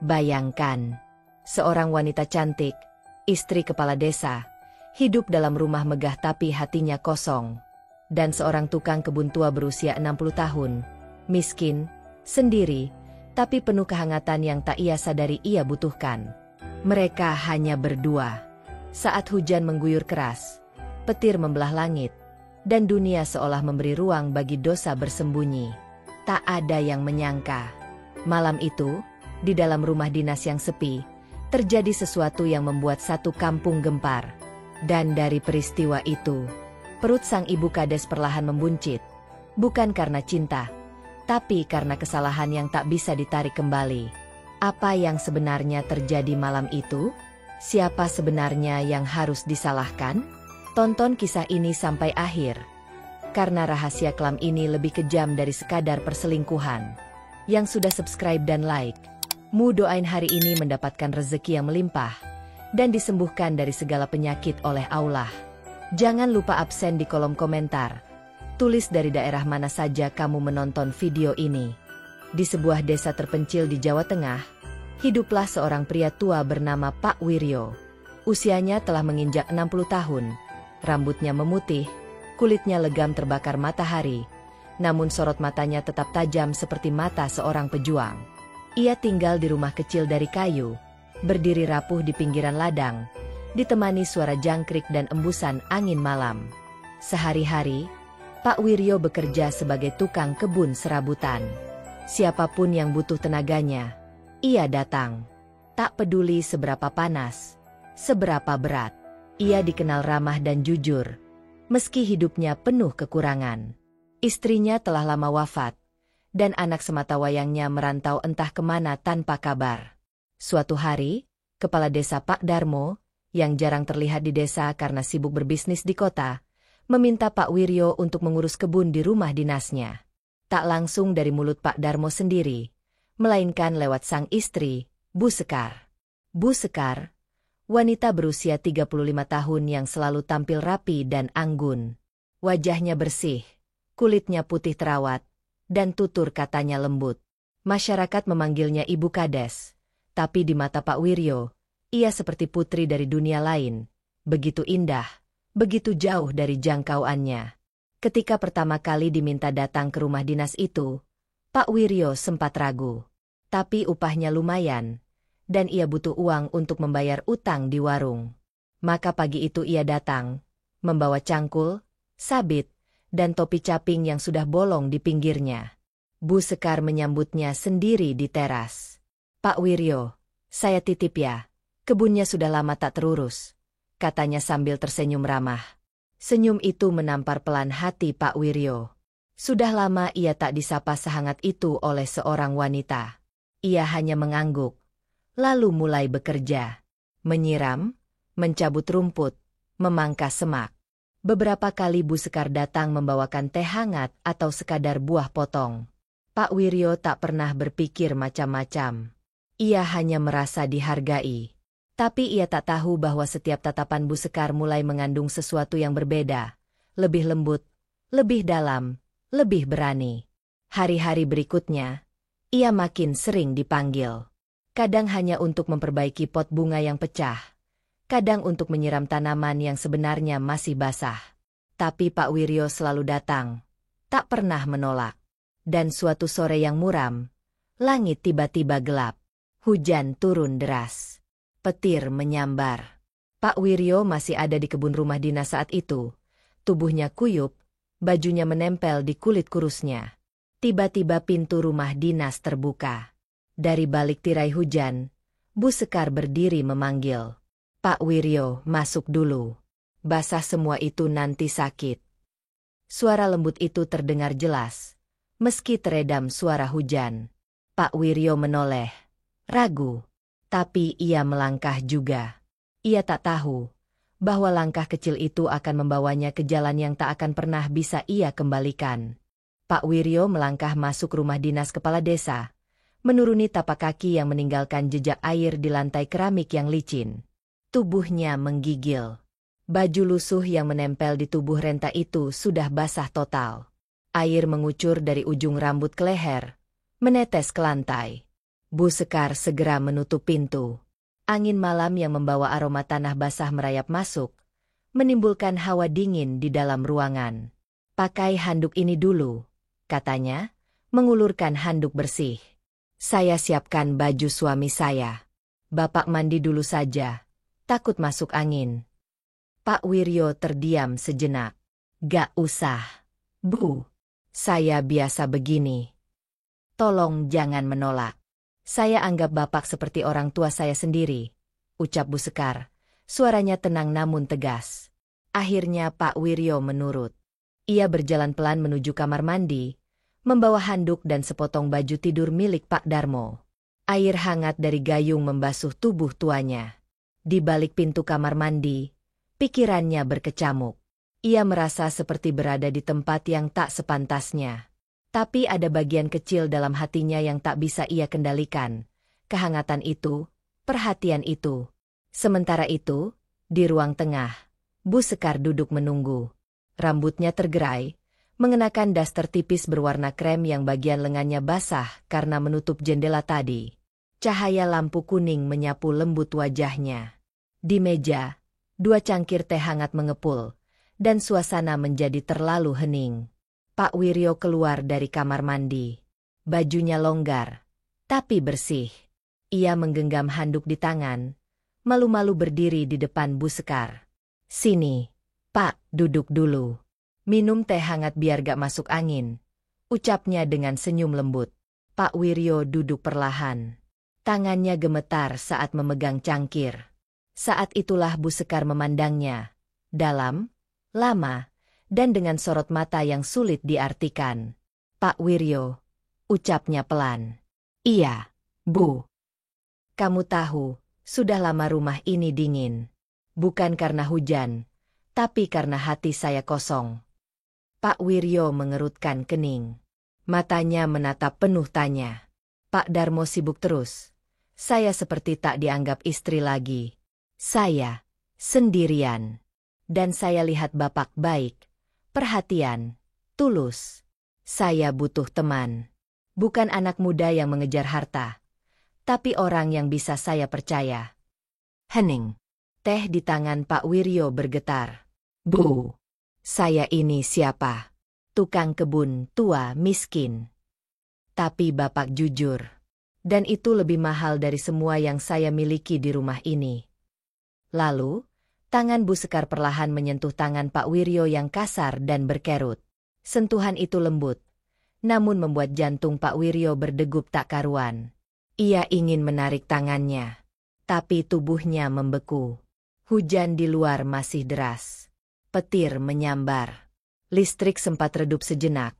Bayangkan, seorang wanita cantik, istri kepala desa, hidup dalam rumah megah tapi hatinya kosong. Dan seorang tukang kebun tua berusia 60 tahun, miskin, sendiri, tapi penuh kehangatan yang tak ia sadari ia butuhkan. Mereka hanya berdua. Saat hujan mengguyur keras, petir membelah langit, dan dunia seolah memberi ruang bagi dosa bersembunyi. Tak ada yang menyangka. Malam itu, di dalam rumah dinas yang sepi, terjadi sesuatu yang membuat satu kampung gempar. Dan dari peristiwa itu, perut sang ibu kades perlahan membuncit. Bukan karena cinta, tapi karena kesalahan yang tak bisa ditarik kembali. Apa yang sebenarnya terjadi malam itu? Siapa sebenarnya yang harus disalahkan? Tonton kisah ini sampai akhir. Karena rahasia kelam ini lebih kejam dari sekadar perselingkuhan. Yang sudah subscribe dan like, mu doain hari ini mendapatkan rezeki yang melimpah dan disembuhkan dari segala penyakit oleh Allah. Jangan lupa absen di kolom komentar. Tulis dari daerah mana saja kamu menonton video ini. Di sebuah desa terpencil di Jawa Tengah, hiduplah seorang pria tua bernama Pak Wiryo. Usianya telah menginjak 60 tahun. Rambutnya memutih, kulitnya legam terbakar matahari, namun sorot matanya tetap tajam seperti mata seorang pejuang. Ia tinggal di rumah kecil dari kayu, berdiri rapuh di pinggiran ladang, ditemani suara jangkrik dan embusan angin malam. Sehari-hari, Pak Wiryo bekerja sebagai tukang kebun serabutan. Siapapun yang butuh tenaganya, ia datang. Tak peduli seberapa panas, seberapa berat. Ia dikenal ramah dan jujur, meski hidupnya penuh kekurangan. Istrinya telah lama wafat, dan anak sematawayangnya merantau entah kemana tanpa kabar. Suatu hari, kepala desa Pak Darmo, yang jarang terlihat di desa karena sibuk berbisnis di kota, meminta Pak Wiryo untuk mengurus kebun di rumah dinasnya. Tak langsung dari mulut Pak Darmo sendiri, melainkan lewat sang istri, Bu Sekar. Bu Sekar, wanita berusia 35 tahun yang selalu tampil rapi dan anggun. Wajahnya bersih, kulitnya putih terawat, dan tutur katanya lembut. Masyarakat memanggilnya Ibu Kades, tapi di mata Pak Wiryo, ia seperti putri dari dunia lain, begitu indah, begitu jauh dari jangkauannya. Ketika pertama kali diminta datang ke rumah dinas itu, Pak Wiryo sempat ragu. Tapi upahnya lumayan, dan ia butuh uang untuk membayar utang di warung. Maka pagi itu ia datang, membawa cangkul, sabit, dan topi caping yang sudah bolong di pinggirnya. Bu Sekar menyambutnya sendiri di teras. "Pak Wiryo, saya titip ya, kebunnya sudah lama tak terurus," katanya sambil tersenyum ramah. Senyum itu menampar pelan hati Pak Wiryo. Sudah lama ia tak disapa sehangat itu oleh seorang wanita. Ia hanya mengangguk, lalu mulai bekerja. Menyiram, mencabut rumput, memangkas semak. Beberapa kali Bu Sekar datang membawakan teh hangat atau sekadar buah potong. Pak Wiryo tak pernah berpikir macam-macam. Ia hanya merasa dihargai. Tapi ia tak tahu bahwa setiap tatapan Bu Sekar mulai mengandung sesuatu yang berbeda. Lebih lembut, lebih dalam, lebih berani. Hari-hari berikutnya, ia makin sering dipanggil. Kadang hanya untuk memperbaiki pot bunga yang pecah. Kadang untuk menyiram tanaman yang sebenarnya masih basah. Tapi Pak Wiryo selalu datang, tak pernah menolak. Dan suatu sore yang muram, langit tiba-tiba gelap. Hujan turun deras. Petir menyambar. Pak Wiryo masih ada di kebun rumah dinas saat itu. Tubuhnya kuyup, bajunya menempel di kulit kurusnya. Tiba-tiba pintu rumah dinas terbuka. Dari balik tirai hujan, Bu Sekar berdiri memanggil. "Pak Wiryo, masuk dulu. Basah semua itu nanti sakit." Suara lembut itu terdengar jelas, meski teredam suara hujan. Pak Wiryo menoleh, ragu, tapi ia melangkah juga. Ia tak tahu bahwa langkah kecil itu akan membawanya ke jalan yang tak akan pernah bisa ia kembalikan. Pak Wiryo melangkah masuk rumah dinas kepala desa, menuruni tapak kaki yang meninggalkan jejak air di lantai keramik yang licin. Tubuhnya menggigil. Baju lusuh yang menempel di tubuh renta itu sudah basah total. Air mengucur dari ujung rambut ke leher, menetes ke lantai. Bu Sekar segera menutup pintu. Angin malam yang membawa aroma tanah basah merayap masuk, menimbulkan hawa dingin di dalam ruangan. "Pakai handuk ini dulu," katanya, mengulurkan handuk bersih. "Saya siapkan baju suami saya. Bapak mandi dulu saja, takut masuk angin." Pak Wiryo terdiam sejenak. "Gak usah, Bu. Saya biasa begini. Tolong jangan menolak. Saya anggap Bapak seperti orang tua saya sendiri," ucap Bu Sekar. Suaranya tenang namun tegas. Akhirnya Pak Wiryo menurut. Ia berjalan pelan menuju kamar mandi, membawa handuk dan sepotong baju tidur milik Pak Darmo. Air hangat dari gayung membasuh tubuh tuanya. Di balik pintu kamar mandi, pikirannya berkecamuk. Ia merasa seperti berada di tempat yang tak sepantasnya. Tapi ada bagian kecil dalam hatinya yang tak bisa ia kendalikan. Kehangatan itu, perhatian itu. Sementara itu, di ruang tengah, Bu Sekar duduk menunggu. Rambutnya tergerai, mengenakan daster tipis berwarna krem yang bagian lengannya basah karena menutup jendela tadi. Cahaya lampu kuning menyapu lembut wajahnya. Di meja, 2 cangkir teh hangat mengepul, dan suasana menjadi terlalu hening. Pak Wiryo keluar dari kamar mandi. Bajunya longgar, tapi bersih. Ia menggenggam handuk di tangan, malu-malu berdiri di depan Bu Sekar. "Sini, Pak, duduk dulu. Minum teh hangat biar gak masuk angin," ucapnya dengan senyum lembut. Pak Wiryo duduk perlahan. Tangannya gemetar saat memegang cangkir. Saat itulah Bu Sekar memandangnya. Dalam, lama, dan dengan sorot mata yang sulit diartikan. "Pak Wiryo," ucapnya pelan. "Iya, Bu. Kamu tahu, sudah lama rumah ini dingin. Bukan karena hujan, tapi karena hati saya kosong." Pak Wiryo mengerutkan kening. Matanya menatap penuh tanya. "Pak Darmo sibuk terus. Saya seperti tak dianggap istri lagi. Saya sendirian. Dan saya lihat Bapak baik, perhatian, tulus. Saya butuh teman. Bukan anak muda yang mengejar harta, tapi orang yang bisa saya percaya." Hening. Teh di tangan Pak Wiryo bergetar. "Bu, saya ini siapa? Tukang kebun tua miskin. Tapi Bapak jujur. Dan itu lebih mahal dari semua yang saya miliki di rumah ini." Lalu, tangan Bu Sekar perlahan menyentuh tangan Pak Wiryo yang kasar dan berkerut. Sentuhan itu lembut, namun membuat jantung Pak Wiryo berdegup tak karuan. Ia ingin menarik tangannya, tapi tubuhnya membeku. Hujan di luar masih deras. Petir menyambar. Listrik sempat redup sejenak,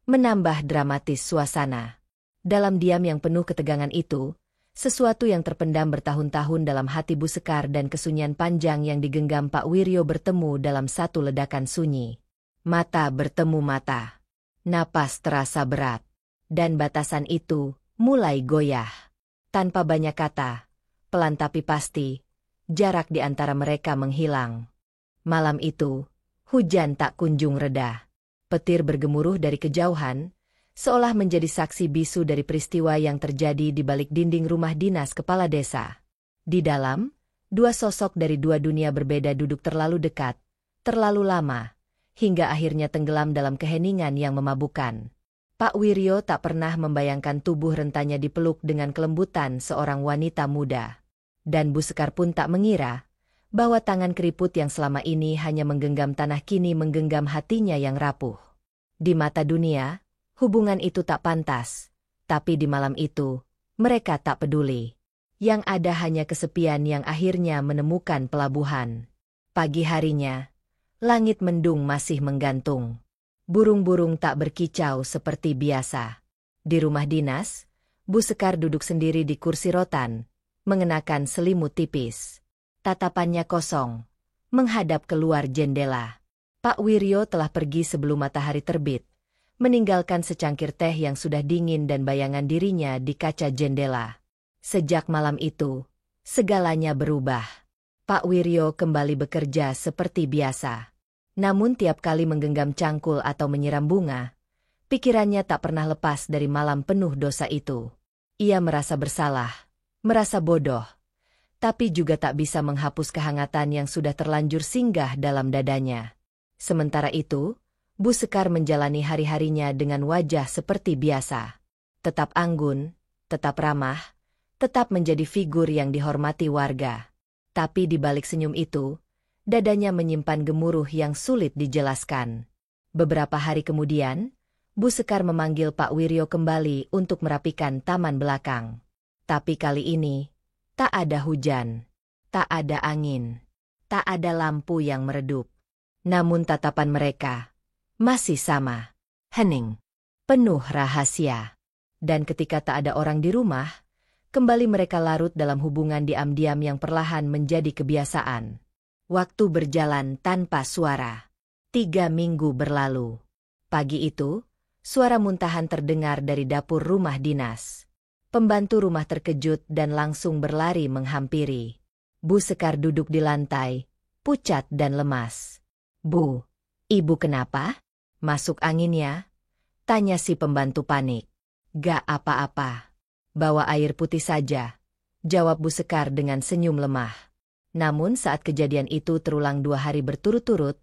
menambah dramatis suasana. Dalam diam yang penuh ketegangan itu, sesuatu yang terpendam bertahun-tahun dalam hati Bu Sekar dan kesunyian panjang yang digenggam Pak Wiryo bertemu dalam satu ledakan sunyi. Mata bertemu mata. Napas terasa berat. Dan batasan itu mulai goyah. Tanpa banyak kata, pelan tapi pasti, jarak di antara mereka menghilang. Malam itu, hujan tak kunjung reda. Petir bergemuruh dari kejauhan, seolah menjadi saksi bisu dari peristiwa yang terjadi di balik dinding rumah dinas kepala desa. Di dalam, 2 sosok dari 2 dunia berbeda duduk terlalu dekat, terlalu lama, hingga akhirnya tenggelam dalam keheningan yang memabukkan. Pak Wiryo tak pernah membayangkan tubuh rentanya dipeluk dengan kelembutan seorang wanita muda. Dan Bu Sekar pun tak mengira bahwa tangan keriput yang selama ini hanya menggenggam tanah kini menggenggam hatinya yang rapuh. Di mata dunia, hubungan itu tak pantas, tapi di malam itu, mereka tak peduli. Yang ada hanya kesepian yang akhirnya menemukan pelabuhan. Pagi harinya, langit mendung masih menggantung. Burung-burung tak berkicau seperti biasa. Di rumah dinas, Bu Sekar duduk sendiri di kursi rotan, mengenakan selimut tipis. Tatapannya kosong, menghadap keluar jendela. Pak Wiryo telah pergi sebelum matahari terbit, meninggalkan secangkir teh yang sudah dingin dan bayangan dirinya di kaca jendela. Sejak malam itu, segalanya berubah. Pak Wiryo kembali bekerja seperti biasa. Namun tiap kali menggenggam cangkul atau menyiram bunga, pikirannya tak pernah lepas dari malam penuh dosa itu. Ia merasa bersalah, merasa bodoh, tapi juga tak bisa menghapus kehangatan yang sudah terlanjur singgah dalam dadanya. Sementara itu, Bu Sekar menjalani hari-harinya dengan wajah seperti biasa. Tetap anggun, tetap ramah, tetap menjadi figur yang dihormati warga. Tapi di balik senyum itu, dadanya menyimpan gemuruh yang sulit dijelaskan. Beberapa hari kemudian, Bu Sekar memanggil Pak Wiryo kembali untuk merapikan taman belakang. Tapi kali ini, tak ada hujan, tak ada angin, tak ada lampu yang meredup. Namun tatapan mereka masih sama, hening, penuh rahasia. Dan ketika tak ada orang di rumah, kembali mereka larut dalam hubungan diam-diam yang perlahan menjadi kebiasaan. Waktu berjalan tanpa suara. 3 minggu berlalu. Pagi itu, suara muntahan terdengar dari dapur rumah dinas. Pembantu rumah terkejut dan langsung berlari menghampiri. Bu Sekar duduk di lantai, pucat dan lemas. "Bu, ibu kenapa? Masuk angin ya?" tanya si pembantu panik. "Gak apa-apa. Bawa air putih saja," jawab Bu Sekar dengan senyum lemah. Namun saat kejadian itu terulang 2 hari berturut-turut,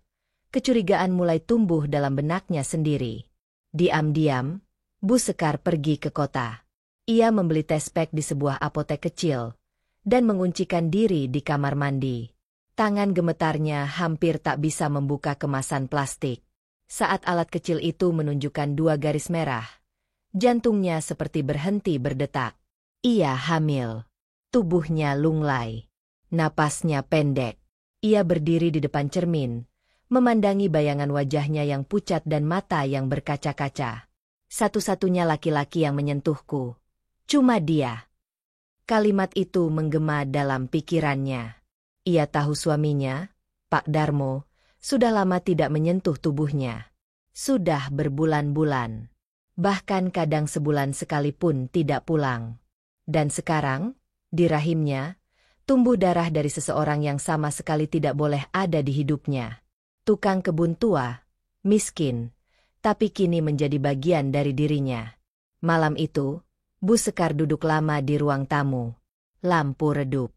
kecurigaan mulai tumbuh dalam benaknya sendiri. Diam-diam, Bu Sekar pergi ke kota. Ia membeli tes pack di sebuah apotek kecil, dan menguncikan diri di kamar mandi. Tangan gemetarnya hampir tak bisa membuka kemasan plastik. Saat alat kecil itu menunjukkan 2 garis merah, jantungnya seperti berhenti berdetak. Ia hamil. Tubuhnya lunglai. Napasnya pendek. Ia berdiri di depan cermin, memandangi bayangan wajahnya yang pucat dan mata yang berkaca-kaca. "Satu-satunya laki-laki yang menyentuhku. Cuma dia." Kalimat itu menggema dalam pikirannya. Ia tahu suaminya, Pak Darmo, sudah lama tidak menyentuh tubuhnya. Sudah berbulan-bulan. Bahkan kadang sebulan sekalipun tidak pulang. Dan sekarang, di rahimnya, tumbuh darah dari seseorang yang sama sekali tidak boleh ada di hidupnya. Tukang kebun tua, miskin, tapi kini menjadi bagian dari dirinya. Malam itu, Bu Sekar duduk lama di ruang tamu. Lampu redup.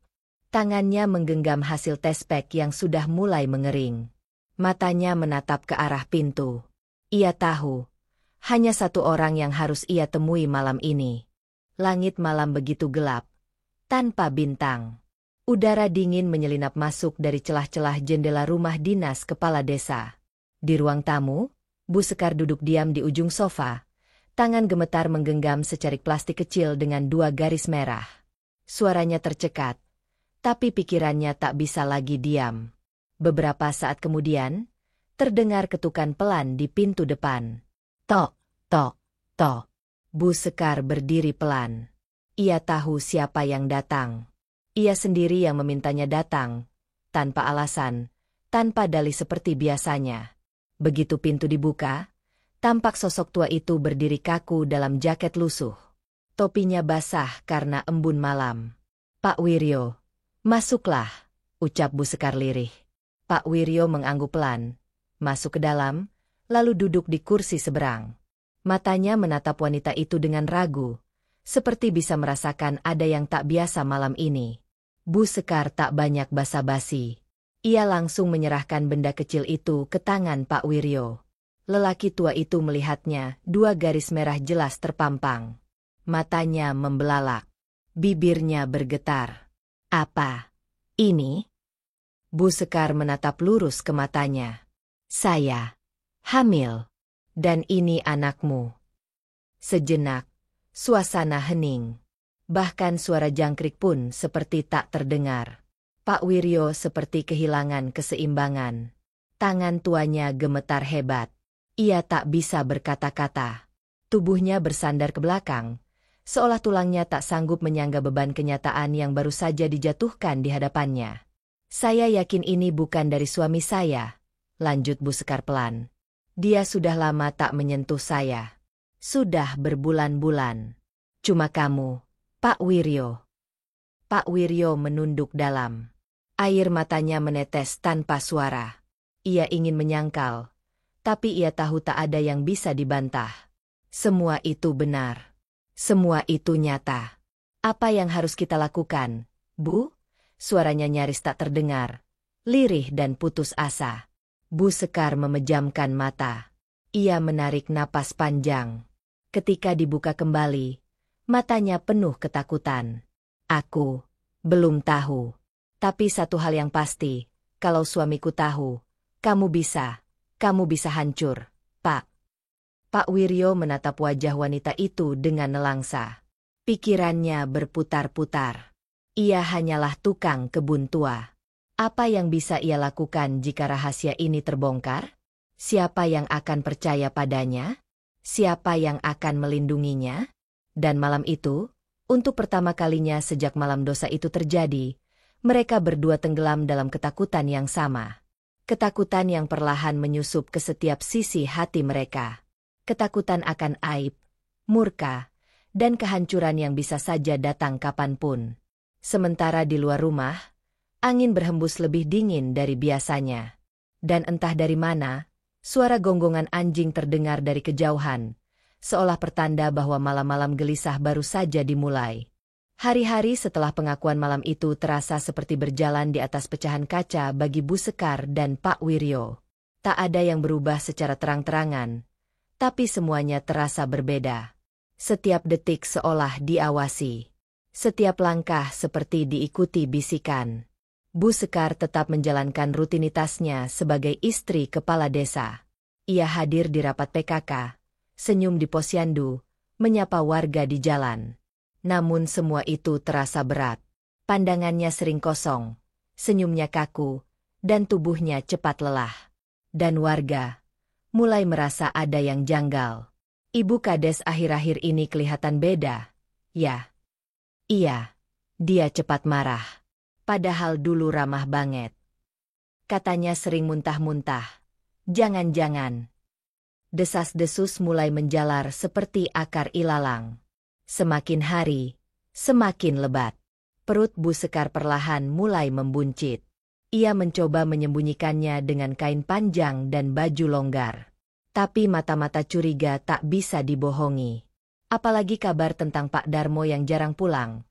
Tangannya menggenggam hasil tes pack yang sudah mulai mengering. Matanya menatap ke arah pintu. Ia tahu, hanya satu orang yang harus ia temui malam ini. Langit malam begitu gelap, tanpa bintang. Udara dingin menyelinap masuk dari celah-celah jendela rumah dinas kepala desa. Di ruang tamu, Bu Sekar duduk diam di ujung sofa. Tangan gemetar menggenggam secarik plastik kecil dengan 2 garis merah. Suaranya tercekat, tapi pikirannya tak bisa lagi diam. Beberapa saat kemudian, terdengar ketukan pelan di pintu depan. Tok, tok, tok. Bu Sekar berdiri pelan. Ia tahu siapa yang datang. Ia sendiri yang memintanya datang, tanpa alasan, tanpa dalih seperti biasanya. Begitu pintu dibuka, tampak sosok tua itu berdiri kaku dalam jaket lusuh. Topinya basah karena embun malam. "Pak Wiryo, masuklah," ucap Bu Sekar lirih. Pak Wiryo mengangguk pelan, masuk ke dalam, lalu duduk di kursi seberang. Matanya menatap wanita itu dengan ragu, seperti bisa merasakan ada yang tak biasa malam ini. Bu Sekar tak banyak basa-basi. Ia langsung menyerahkan benda kecil itu ke tangan Pak Wiryo. Lelaki tua itu melihatnya, 2 garis merah jelas terpampang. Matanya membelalak. Bibirnya bergetar. "Apa ini?" Bu Sekar menatap lurus ke matanya. "Saya hamil. Dan ini anakmu." Sejenak, suasana hening. Bahkan suara jangkrik pun seperti tak terdengar. Pak Wiryo seperti kehilangan keseimbangan. Tangan tuanya gemetar hebat. Ia tak bisa berkata-kata. Tubuhnya bersandar ke belakang, seolah tulangnya tak sanggup menyangga beban kenyataan yang baru saja dijatuhkan di hadapannya. "Saya yakin ini bukan dari suami saya," lanjut Bu Sekar pelan. "Dia sudah lama tak menyentuh saya. Sudah berbulan-bulan. Cuma kamu, Pak Wiryo." Pak Wiryo menunduk dalam. Air matanya menetes tanpa suara. Ia ingin menyangkal, tapi ia tahu tak ada yang bisa dibantah. Semua itu benar. Semua itu nyata. Apa yang harus kita lakukan, Bu? Suaranya nyaris tak terdengar, lirih dan putus asa. Bu Sekar memejamkan mata. Ia menarik napas panjang. Ketika dibuka kembali, matanya penuh ketakutan. Aku belum tahu. Tapi satu hal yang pasti, kalau suamiku tahu, kamu bisa hancur, Pak. Pak Wiryo menatap wajah wanita itu dengan nelangsa. Pikirannya berputar-putar. Ia hanyalah tukang kebun tua. Apa yang bisa ia lakukan jika rahasia ini terbongkar? Siapa yang akan percaya padanya? Siapa yang akan melindunginya? Dan malam itu, untuk pertama kalinya sejak malam dosa itu terjadi, mereka berdua tenggelam dalam ketakutan yang sama. Ketakutan yang perlahan menyusup ke setiap sisi hati mereka. Ketakutan akan aib, murka, dan kehancuran yang bisa saja datang kapanpun. Sementara di luar rumah, angin berhembus lebih dingin dari biasanya. Dan entah dari mana, suara gonggongan anjing terdengar dari kejauhan, seolah pertanda bahwa malam-malam gelisah baru saja dimulai. Hari-hari setelah pengakuan malam itu terasa seperti berjalan di atas pecahan kaca bagi Bu Sekar dan Pak Wiryo. Tak ada yang berubah secara terang-terangan, tapi semuanya terasa berbeda. Setiap detik seolah diawasi. Setiap langkah seperti diikuti bisikan. Bu Sekar tetap menjalankan rutinitasnya sebagai istri kepala desa. Ia hadir di rapat PKK, senyum di posyandu, menyapa warga di jalan. Namun semua itu terasa berat. Pandangannya sering kosong, senyumnya kaku, dan tubuhnya cepat lelah. Dan warga mulai merasa ada yang janggal. Ibu Kades akhir-akhir ini kelihatan beda. Ya. Iya. Dia cepat marah. Padahal dulu ramah banget. Katanya sering muntah-muntah. Jangan-jangan. Desas-desus mulai menjalar seperti akar ilalang. Semakin hari, semakin lebat. Perut Bu Sekar perlahan mulai membuncit. Ia mencoba menyembunyikannya dengan kain panjang dan baju longgar. Tapi mata-mata curiga tak bisa dibohongi. Apalagi kabar tentang Pak Darmo yang jarang pulang.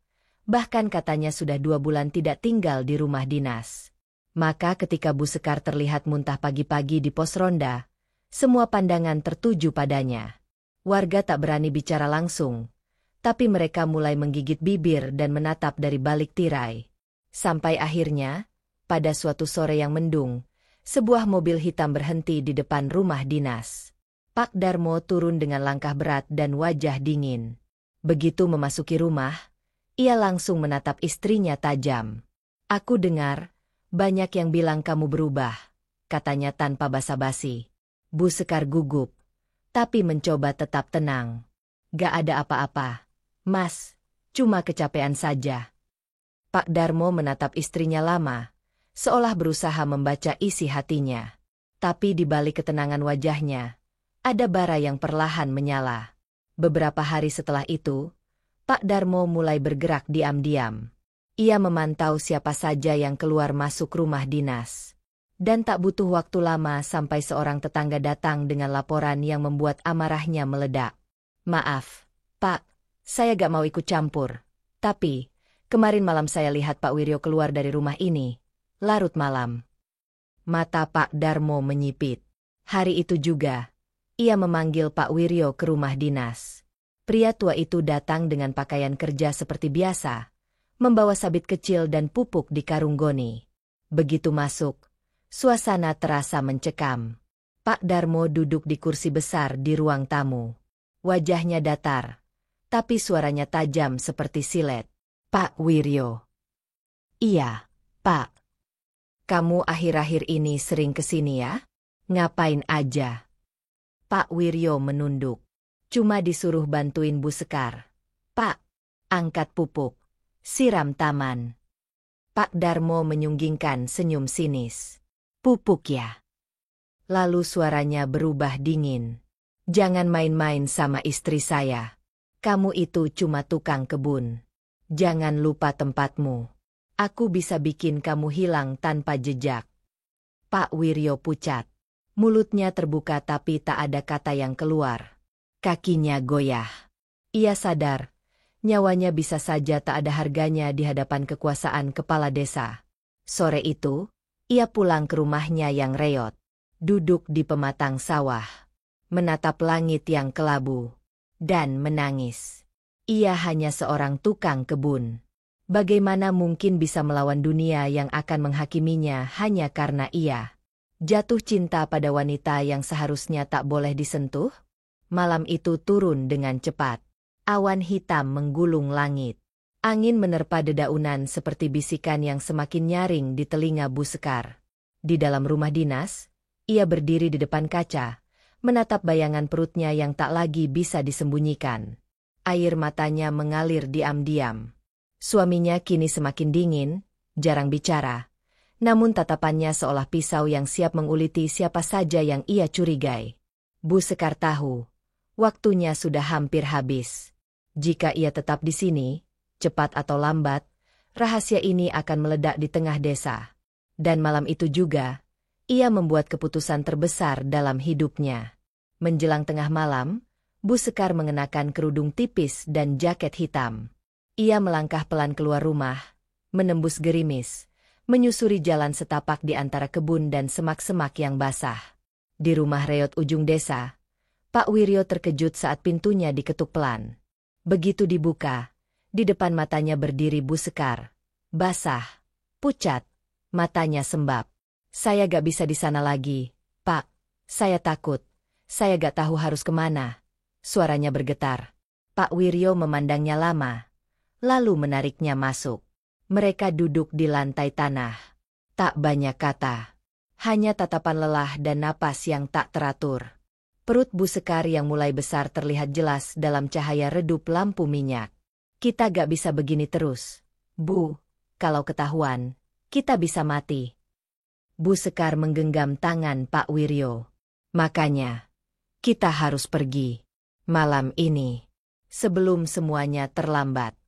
Bahkan katanya sudah 2 bulan tidak tinggal di rumah dinas. Maka ketika Bu Sekar terlihat muntah pagi-pagi di pos ronda, semua pandangan tertuju padanya. Warga tak berani bicara langsung, tapi mereka mulai menggigit bibir dan menatap dari balik tirai. Sampai akhirnya, pada suatu sore yang mendung, sebuah mobil hitam berhenti di depan rumah dinas. Pak Darmo turun dengan langkah berat dan wajah dingin. Begitu memasuki rumah, ia langsung menatap istrinya tajam. "Aku dengar, banyak yang bilang kamu berubah," katanya tanpa basa-basi. Bu Sekar gugup, tapi mencoba tetap tenang. "Gak ada apa-apa, Mas, cuma kecapean saja." Pak Darmo menatap istrinya lama, seolah berusaha membaca isi hatinya. Tapi di balik ketenangan wajahnya, ada bara yang perlahan menyala. Beberapa hari setelah itu, Pak Darmo mulai bergerak diam-diam. Ia memantau siapa saja yang keluar masuk rumah dinas. Dan tak butuh waktu lama sampai seorang tetangga datang dengan laporan yang membuat amarahnya meledak. "Maaf, Pak, saya gak mau ikut campur. Tapi, kemarin malam saya lihat Pak Wiryo keluar dari rumah ini. Larut malam." Mata Pak Darmo menyipit. Hari itu juga, ia memanggil Pak Wiryo ke rumah dinas. Pria tua itu datang dengan pakaian kerja seperti biasa, membawa sabit kecil dan pupuk di karung goni. Begitu masuk, suasana terasa mencekam. Pak Darmo duduk di kursi besar di ruang tamu. Wajahnya datar, tapi suaranya tajam seperti silet. "Pak Wiryo." "Iya, Pak. Kamu akhir-akhir ini sering kesini ya? Ngapain aja?" Pak Wiryo menunduk. "Cuma disuruh bantuin Bu Sekar. Pak, angkat pupuk, siram taman." Pak Darmo menyunggingkan senyum sinis. "Pupuk ya?" Lalu suaranya berubah dingin. "Jangan main-main sama istri saya. Kamu itu cuma tukang kebun. Jangan lupa tempatmu. Aku bisa bikin kamu hilang tanpa jejak." Pak Wiryo pucat. Mulutnya terbuka tapi tak ada kata yang keluar. Kakinya goyah. Ia sadar, nyawanya bisa saja tak ada harganya di hadapan kekuasaan kepala desa. Sore itu, ia pulang ke rumahnya yang reot. Duduk di pematang sawah, menatap langit yang kelabu, dan menangis. Ia hanya seorang tukang kebun. Bagaimana mungkin bisa melawan dunia yang akan menghakiminya hanya karena ia jatuh cinta pada wanita yang seharusnya tak boleh disentuh? Malam itu turun dengan cepat. Awan hitam menggulung langit. Angin menerpa dedaunan seperti bisikan yang semakin nyaring di telinga Bu Sekar. Di dalam rumah dinas, ia berdiri di depan kaca, menatap bayangan perutnya yang tak lagi bisa disembunyikan. Air matanya mengalir diam-diam. Suaminya kini semakin dingin, jarang bicara. Namun tatapannya seolah pisau yang siap menguliti siapa saja yang ia curigai. Bu Sekar tahu, waktunya sudah hampir habis. Jika ia tetap di sini, cepat atau lambat, rahasia ini akan meledak di tengah desa. Dan malam itu juga, ia membuat keputusan terbesar dalam hidupnya. Menjelang tengah malam, Bu Sekar mengenakan kerudung tipis dan jaket hitam. Ia melangkah pelan keluar rumah, menembus gerimis, menyusuri jalan setapak di antara kebun dan semak-semak yang basah. Di rumah reot ujung desa, Pak Wiryo terkejut saat pintunya diketuk pelan. Begitu dibuka, di depan matanya berdiri Bu Sekar. Basah, pucat, matanya sembab. "Saya gak bisa di sana lagi, Pak. Saya takut. Saya gak tahu harus kemana." Suaranya bergetar. Pak Wiryo memandangnya lama, lalu menariknya masuk. Mereka duduk di lantai tanah. Tak banyak kata. Hanya tatapan lelah dan napas yang tak teratur. Perut Bu Sekar yang mulai besar terlihat jelas dalam cahaya redup lampu minyak. "Kita gak bisa begini terus, Bu. Kalau ketahuan, kita bisa mati." Bu Sekar menggenggam tangan Pak Wiryo. "Makanya, kita harus pergi. Malam ini. Sebelum semuanya terlambat."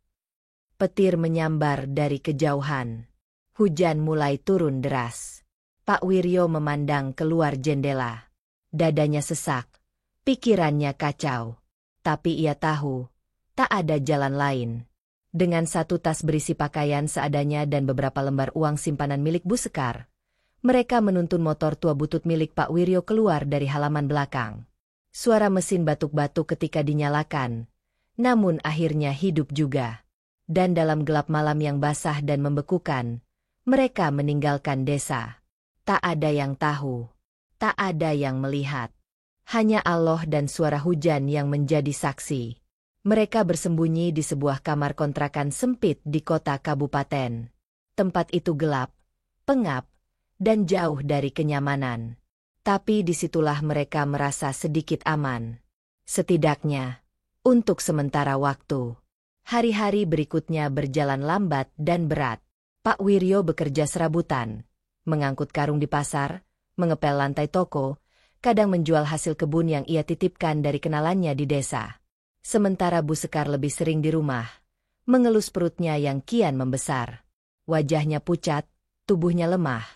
Petir menyambar dari kejauhan. Hujan mulai turun deras. Pak Wiryo memandang keluar jendela. Dadanya sesak. Pikirannya kacau. Tapi ia tahu, tak ada jalan lain. Dengan satu tas berisi pakaian seadanya dan beberapa lembar uang simpanan milik Bu Sekar, mereka menuntun motor tua butut milik Pak Wiryo keluar dari halaman belakang. Suara mesin batuk-batuk ketika dinyalakan, namun akhirnya hidup juga. Dan dalam gelap malam yang basah dan membekukan, mereka meninggalkan desa. Tak ada yang tahu, tak ada yang melihat. Hanya Allah dan suara hujan yang menjadi saksi. Mereka bersembunyi di sebuah kamar kontrakan sempit di kota kabupaten. Tempat itu gelap, pengap, dan jauh dari kenyamanan. Tapi disitulah mereka merasa sedikit aman. Setidaknya, untuk sementara waktu. Hari-hari berikutnya berjalan lambat dan berat. Pak Wiryo bekerja serabutan, mengangkut karung di pasar, mengepel lantai toko, kadang menjual hasil kebun yang ia titipkan dari kenalannya di desa. Sementara Bu Sekar lebih sering di rumah, mengelus perutnya yang kian membesar. Wajahnya pucat, tubuhnya lemah.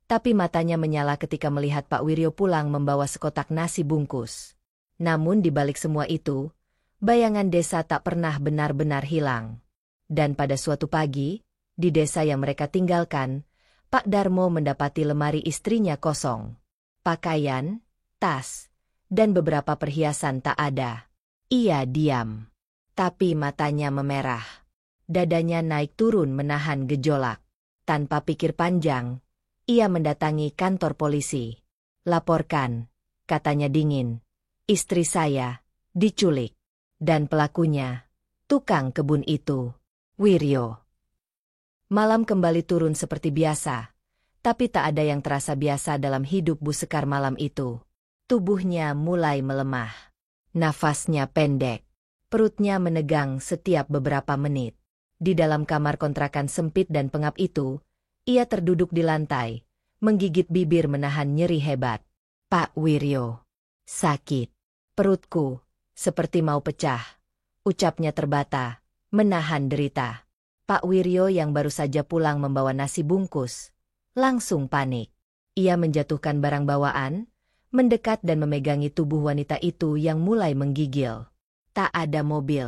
Tapi matanya menyala ketika melihat Pak Wiryo pulang membawa sekotak nasi bungkus. Namun di balik semua itu, bayangan desa tak pernah benar-benar hilang. Dan pada suatu pagi, di desa yang mereka tinggalkan, Pak Darmo mendapati lemari istrinya kosong. Pakaian, tas, dan beberapa perhiasan tak ada. Ia diam. Tapi matanya memerah. Dadanya naik turun menahan gejolak. Tanpa pikir panjang, ia mendatangi kantor polisi. "Laporkan," katanya dingin. "Istri saya diculik. Dan pelakunya, tukang kebun itu, Wiryo." Malam kembali turun seperti biasa. Tapi tak ada yang terasa biasa dalam hidup Bu Sekar malam itu. Tubuhnya mulai melemah. Nafasnya pendek. Perutnya menegang setiap beberapa menit. Di dalam kamar kontrakan sempit dan pengap itu, ia terduduk di lantai, menggigit bibir menahan nyeri hebat. "Pak Wiryo, sakit. Perutku, seperti mau pecah." Ucapnya terbata, menahan derita. Pak Wiryo yang baru saja pulang membawa nasi bungkus, langsung panik. Ia menjatuhkan barang bawaan, mendekat dan memegangi tubuh wanita itu yang mulai menggigil. Tak ada mobil.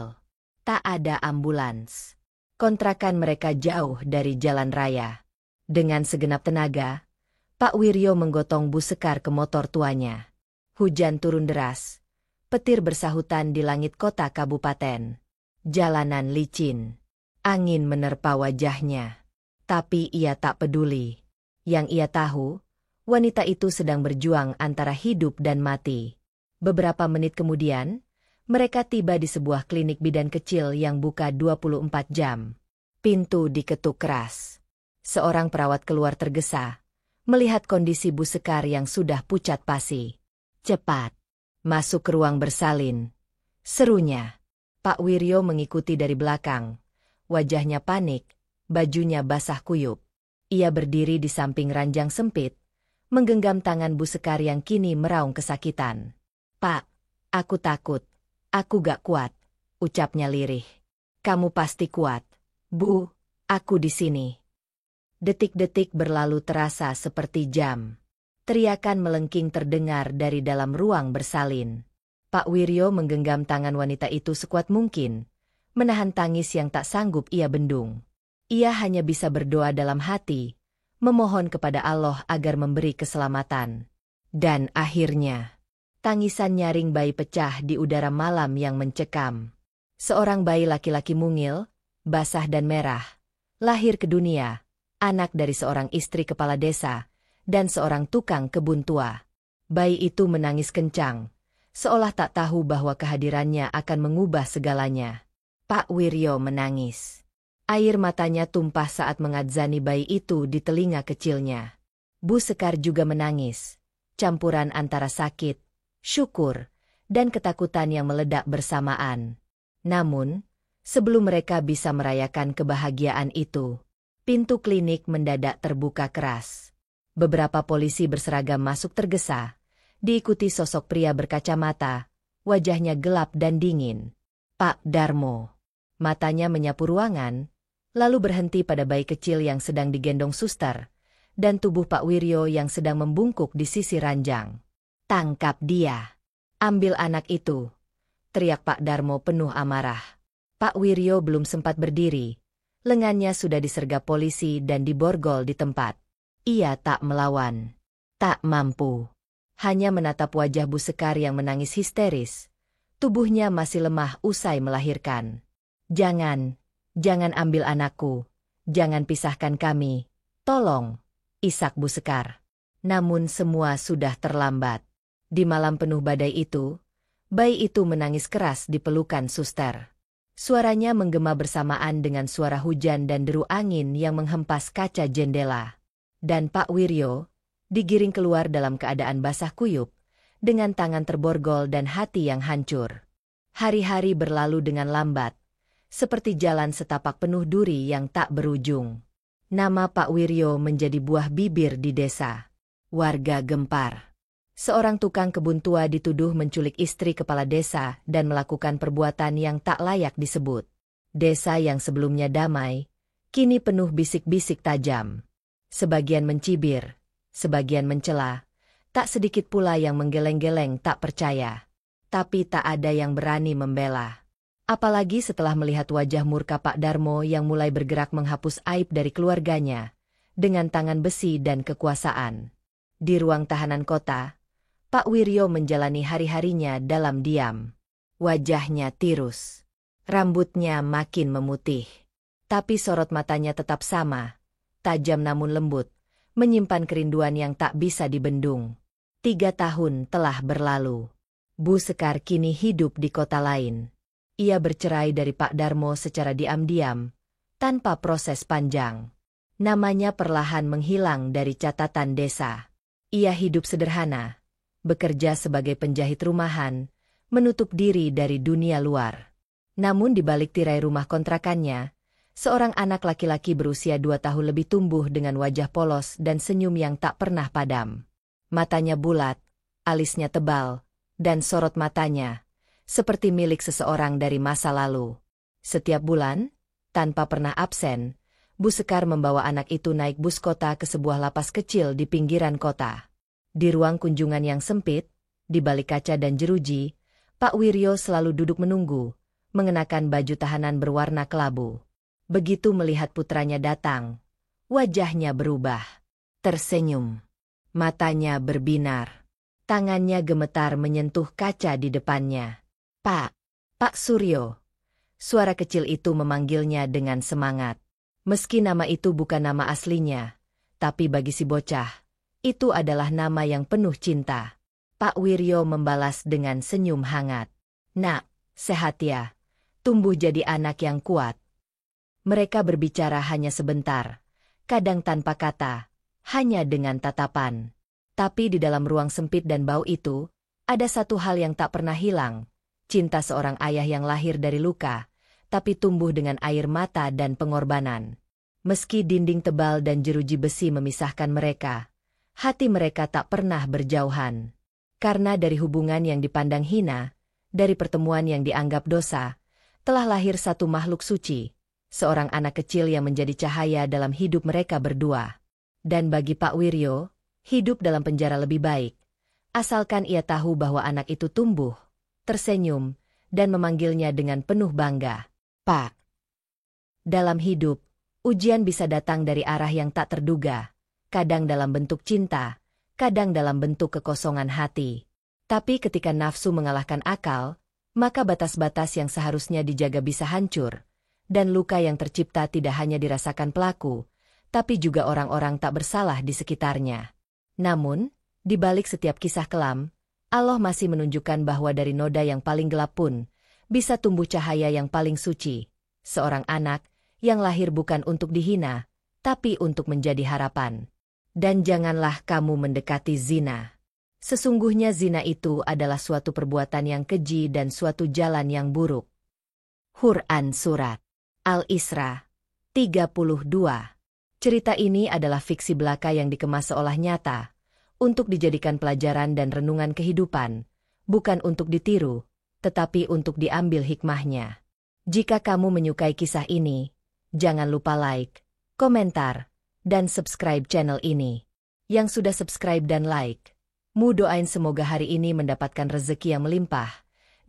Tak ada ambulans. Kontrakan mereka jauh dari jalan raya. Dengan segenap tenaga, Pak Wiryo menggotong Bu Sekar ke motor tuanya. Hujan turun deras. Petir bersahutan di langit kota kabupaten. Jalanan licin. Angin menerpa wajahnya. Tapi ia tak peduli. Yang ia tahu, wanita itu sedang berjuang antara hidup dan mati. Beberapa menit kemudian, mereka tiba di sebuah klinik bidan kecil yang buka 24 jam. Pintu diketuk keras. Seorang perawat keluar tergesa, melihat kondisi Bu Sekar yang sudah pucat pasi. "Cepat, masuk ke ruang bersalin," serunya. Pak Wiryo mengikuti dari belakang. Wajahnya panik, bajunya basah kuyup. Ia berdiri di samping ranjang sempit, menggenggam tangan Bu Sekar yang kini meraung kesakitan. "Pak, aku takut. Aku gak kuat," ucapnya lirih. "Kamu pasti kuat, Bu. Aku di sini." Detik-detik berlalu terasa seperti jam. Teriakan melengking terdengar dari dalam ruang bersalin. Pak Wiryo menggenggam tangan wanita itu sekuat mungkin, menahan tangis yang tak sanggup ia bendung. Ia hanya bisa berdoa dalam hati, memohon kepada Allah agar memberi keselamatan. Dan akhirnya, tangisan nyaring bayi pecah di udara malam yang mencekam. Seorang bayi laki-laki mungil, basah dan merah, lahir ke dunia, anak dari seorang istri kepala desa, dan seorang tukang kebun tua. Bayi itu menangis kencang, seolah tak tahu bahwa kehadirannya akan mengubah segalanya. Pak Wiryo menangis. Air matanya tumpah saat mengadzani bayi itu di telinga kecilnya. Bu Sekar juga menangis, campuran antara sakit, syukur, dan ketakutan yang meledak bersamaan. Namun, sebelum mereka bisa merayakan kebahagiaan itu, pintu klinik mendadak terbuka keras. Beberapa polisi berseragam masuk tergesa, diikuti sosok pria berkacamata, wajahnya gelap dan dingin. Pak Darmo. Matanya menyapu ruangan, lalu berhenti pada bayi kecil yang sedang digendong suster, dan tubuh Pak Wiryo yang sedang membungkuk di sisi ranjang. "Tangkap dia! Ambil anak itu!" teriak Pak Darmo penuh amarah. Pak Wiryo belum sempat berdiri, lengannya sudah disergap polisi dan diborgol di tempat. Ia tak melawan. Tak mampu. Hanya menatap wajah Bu Sekar yang menangis histeris. Tubuhnya masih lemah usai melahirkan. Jangan ambil anakku. Jangan pisahkan kami. Tolong, isak Bu Sekar." Namun semua sudah terlambat. Di malam penuh badai itu, bayi itu menangis keras di pelukan suster. Suaranya menggema bersamaan dengan suara hujan dan deru angin yang menghempas kaca jendela. Dan Pak Wiryo digiring keluar dalam keadaan basah kuyup, dengan tangan terborgol dan hati yang hancur. Hari-hari berlalu dengan lambat, seperti jalan setapak penuh duri yang tak berujung. Nama Pak Wiryo menjadi buah bibir di desa. Warga gempar. Seorang tukang kebun tua dituduh menculik istri kepala desa dan melakukan perbuatan yang tak layak disebut. Desa yang sebelumnya damai, kini penuh bisik-bisik tajam. Sebagian mencibir, sebagian mencela, tak sedikit pula yang menggeleng-geleng tak percaya. Tapi tak ada yang berani membela. Apalagi setelah melihat wajah murka Pak Darmo yang mulai bergerak menghapus aib dari keluarganya, dengan tangan besi dan kekuasaan. Di ruang tahanan kota, Pak Wiryo menjalani hari-harinya dalam diam. Wajahnya tirus. Rambutnya makin memutih. Tapi sorot matanya tetap sama, tajam namun lembut, menyimpan kerinduan yang tak bisa dibendung. 3 tahun telah berlalu. Bu Sekar kini hidup di kota lain. Ia bercerai dari Pak Darmo secara diam-diam, tanpa proses panjang. Namanya perlahan menghilang dari catatan desa. Ia hidup sederhana, bekerja sebagai penjahit rumahan, menutup diri dari dunia luar. Namun di balik tirai rumah kontrakannya, seorang anak laki-laki berusia 2 tahun lebih tumbuh dengan wajah polos dan senyum yang tak pernah padam. Matanya bulat, alisnya tebal, dan sorot matanya seperti milik seseorang dari masa lalu. Setiap bulan, tanpa pernah absen, Bu Sekar membawa anak itu naik bus kota ke sebuah lapas kecil di pinggiran kota. Di ruang kunjungan yang sempit, di balik kaca dan jeruji, Pak Wiryo selalu duduk menunggu, mengenakan baju tahanan berwarna kelabu. Begitu melihat putranya datang, wajahnya berubah. Tersenyum. Matanya berbinar. Tangannya gemetar menyentuh kaca di depannya. "Pak, Pak Suryo." Suara kecil itu memanggilnya dengan semangat. Meski nama itu bukan nama aslinya, tapi bagi si bocah, itu adalah nama yang penuh cinta. Pak Wiryo membalas dengan senyum hangat. "Nak, sehat ya? Tumbuh jadi anak yang kuat." Mereka berbicara hanya sebentar, kadang tanpa kata, hanya dengan tatapan. Tapi di dalam ruang sempit dan bau itu, ada satu hal yang tak pernah hilang. Cinta seorang ayah yang lahir dari luka, tapi tumbuh dengan air mata dan pengorbanan. Meski dinding tebal dan jeruji besi memisahkan mereka, hati mereka tak pernah berjauhan. Karena dari hubungan yang dipandang hina, dari pertemuan yang dianggap dosa, telah lahir satu makhluk suci, seorang anak kecil yang menjadi cahaya dalam hidup mereka berdua. Dan bagi Pak Wiryo, hidup dalam penjara lebih baik, asalkan ia tahu bahwa anak itu tumbuh, tersenyum, dan memanggilnya dengan penuh bangga, "Pak." Dalam hidup, ujian bisa datang dari arah yang tak terduga, kadang dalam bentuk cinta, kadang dalam bentuk kekosongan hati. Tapi ketika nafsu mengalahkan akal, maka batas-batas yang seharusnya dijaga bisa hancur, dan luka yang tercipta tidak hanya dirasakan pelaku, tapi juga orang-orang tak bersalah di sekitarnya. Namun, di balik setiap kisah kelam, Allah masih menunjukkan bahwa dari noda yang paling gelap pun, bisa tumbuh cahaya yang paling suci. Seorang anak yang lahir bukan untuk dihina, tapi untuk menjadi harapan. Dan janganlah kamu mendekati zina. Sesungguhnya zina itu adalah suatu perbuatan yang keji dan suatu jalan yang buruk. Quran Surat Al-Isra 32. Cerita ini adalah fiksi belaka yang dikemas seolah nyata, untuk dijadikan pelajaran dan renungan kehidupan, bukan untuk ditiru, tetapi untuk diambil hikmahnya. Jika kamu menyukai kisah ini, jangan lupa like, komentar, dan subscribe channel ini. Yang sudah subscribe dan like, mu doain semoga hari ini mendapatkan rezeki yang melimpah,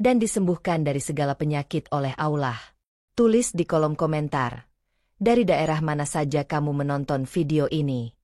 dan disembuhkan dari segala penyakit oleh Allah. Tulis di kolom komentar, dari daerah mana saja kamu menonton video ini.